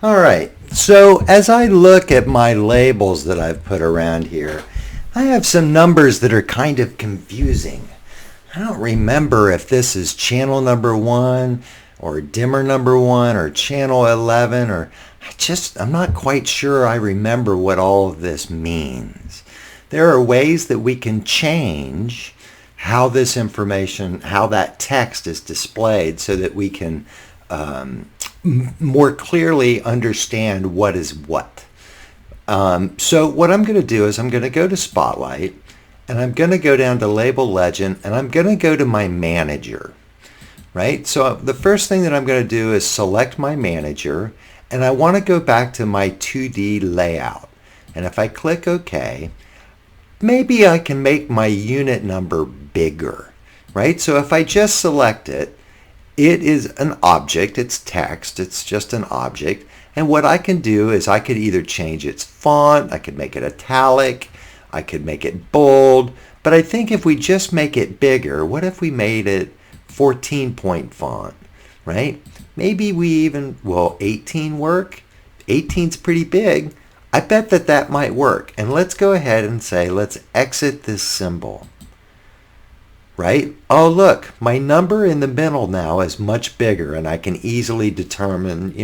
All right, so as I look at my labels that I've put around here, I have some numbers that are kind of confusing. I don't remember if this is channel number 1 or dimmer number 1 or channel 11, or I'm not quite sure I remember what all of this means. There are ways that we can change how this information, how that text is displayed so that we can more clearly understand what is what. So what I'm going to do is I'm going to go to Spotlight, and I'm going to go down to Label Legend, and I'm going to go to my manager, right? So the first thing that I'm going to do is select my manager, and I want to go back to my 2D layout. And if I click OK, maybe I can make my unit number bigger, right? So if I just select it, it is an object, it's text, it's just an object. And what I can do is I could either change its font, I could make it italic, I could make it bold, but I think if we just make it bigger, what if we made it 14-point font, right? Maybe we even, will 18 work? 18's pretty big. I bet that that might work. And let's go ahead and say, let's exit this symbol. Right? Oh, look, my number in the middle now is much bigger, and I can easily determine,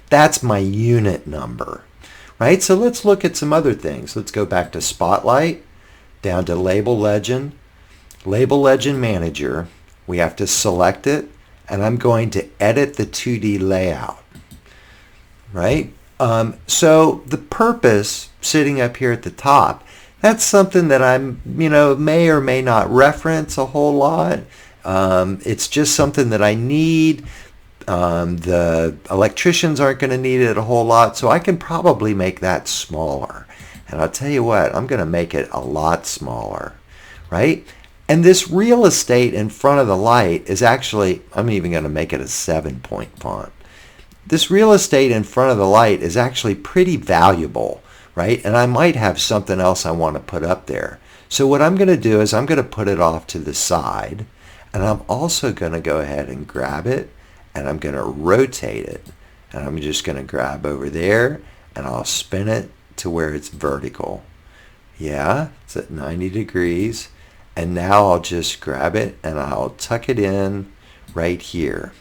that's my unit number. Right? So let's look at some other things. Let's go back to Spotlight, down to Label Legend Manager. We have to select it, and I'm going to edit the 2D layout. Right? So the purpose sitting up here at the top, that's something that I'm, may or may not reference a whole lot. It's just something that I need. The electricians aren't going to need it a whole lot, so I can probably make that smaller. And I'll tell you what, I'm going to make it a lot smaller, right? And this real estate in front of the light is actually, I'm even going to make it a 7-point font. This real estate in front of the light is actually pretty valuable, right? And I might have something else I want to put up there. So what I'm going to do is I'm going to put it off to the side, and I'm also going to go ahead and grab it, and I'm going to rotate it. And I'm just going to grab over there, and I'll spin it to where it's vertical. Yeah, it's at 90 degrees. And now I'll just grab it, and I'll tuck it in right here.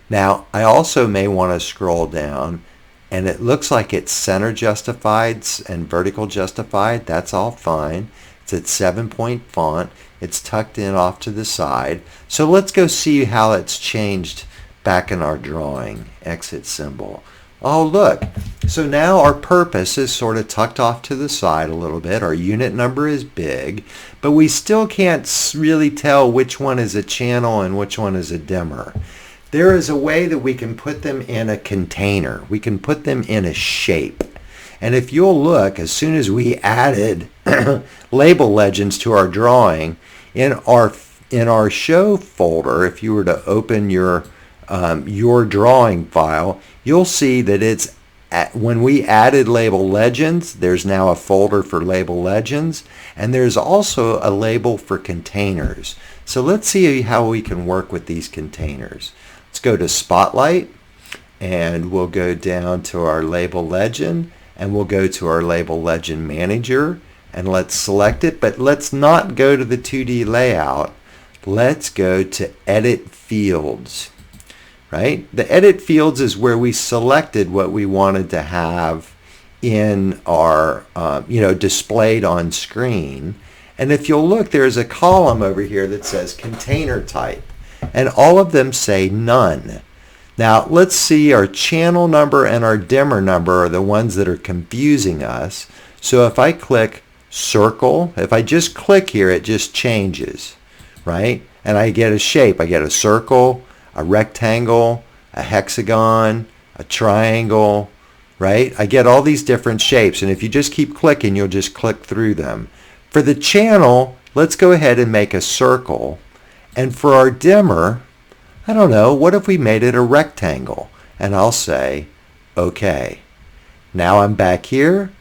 Now, I also may want to scroll down, and it looks like it's center justified and vertical justified. That's all fine. It's at 7-point font. It's tucked in off to the side. So let's go see how it's changed back in our drawing. Exit symbol. Oh, look. So now our purpose is sort of tucked off to the side a little bit. Our unit number is big, but we still can't really tell which one is a channel and which one is a dimmer. There is a way that we can put them in a container. We can put them in a shape. And if you'll look, as soon as we added label legends to our drawing, in our show folder, if you were to open your drawing file, you'll see that when we added label legends, there's now a folder for label legends, and there's also a label for containers. So let's see how we can work with these containers. Let's go to Spotlight, and we'll go down to our label legend, and we'll go to our label legend manager, and let's select it, but let's not go to the 2D layout. Let's go to Edit Fields. Right? The Edit Fields is where we selected what we wanted to have in our, displayed on screen. And if you'll look, there's a column over here that says Container Type. And all of them say None. Now, let's see, our channel number and our dimmer number are the ones that are confusing us. So if I click Circle, if I just click here, it just changes, right? And I get a shape. I get a circle, a rectangle, a hexagon, a triangle, right? I get all these different shapes, and if you just keep clicking, you'll just click through them. For the channel, let's go ahead and make a circle. And for our dimmer, I don't know, what if we made it a rectangle? And I'll say, okay. Now I'm back here,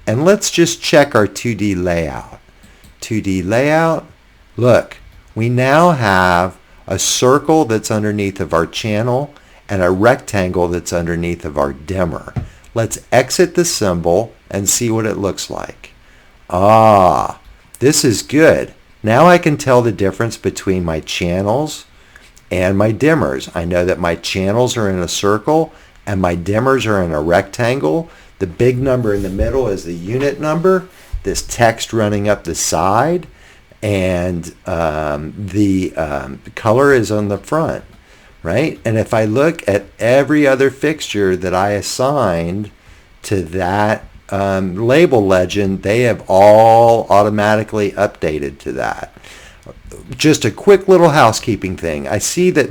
and let's just check our 2D layout. 2D layout, look, we now have a circle that's underneath of our channel, and a rectangle that's underneath of our dimmer. Let's exit the symbol and see what it looks like. Ah, this is good. Now I can tell the difference between my channels and my dimmers. I know that my channels are in a circle and my dimmers are in a rectangle. The big number in the middle is the unit number, this text running up the side, and the color is on the front, right? And if I look at every other fixture that I assigned to that label legend, they have all automatically updated to that. Just a quick little housekeeping thing. I see that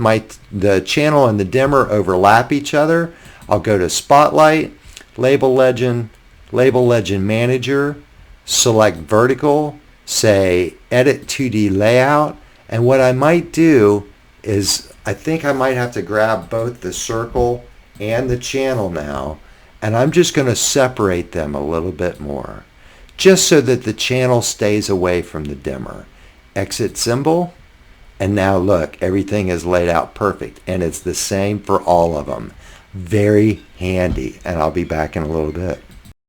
the channel and the dimmer overlap each other. I'll go to Spotlight, Label Legend Manager, select Vertical, say Edit 2D Layout, and what I might do is I think I might have to grab both the circle and the channel now, and I'm just going to separate them a little bit more, just so that the channel stays away from the dimmer. Exit symbol, and now look, everything is laid out perfect, and it's the same for all of them. Very handy, and I'll be back in a little bit.